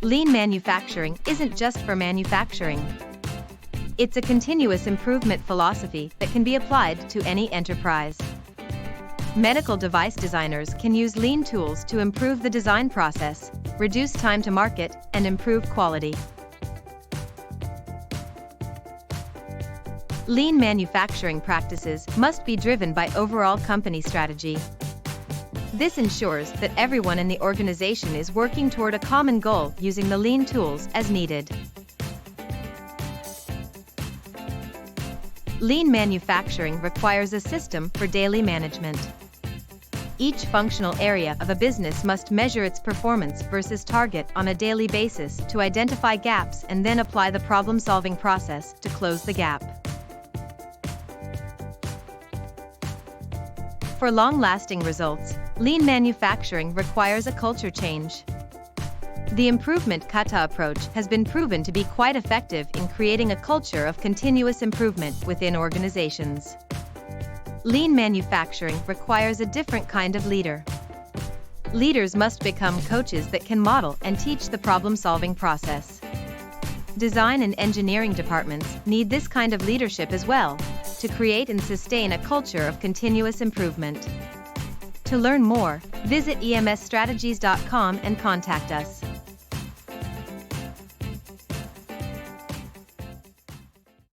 Lean manufacturing isn't just for manufacturing. It's a continuous improvement philosophy that can be applied to any enterprise. Medical device designers can use lean tools to improve the design process, reduce time to market, and improve quality. Lean manufacturing practices must be driven by overall company strategy. This ensures that everyone in the organization is working toward a common goal using the lean tools as needed. Lean manufacturing requires a system for daily management. Each functional area of a business must measure its performance versus target on a daily basis to identify gaps and then apply the problem-solving process to close the gap. For long-lasting results, lean manufacturing requires a culture change. The improvement kata approach has been proven to be quite effective in creating a culture of continuous improvement within organizations. Lean manufacturing requires a different kind of leader. Leaders must become coaches that can model and teach the problem-solving process. Design and engineering departments need this kind of leadership as well, to create and sustain a culture of continuous improvement. To learn more, visit emsstrategies.com and contact us.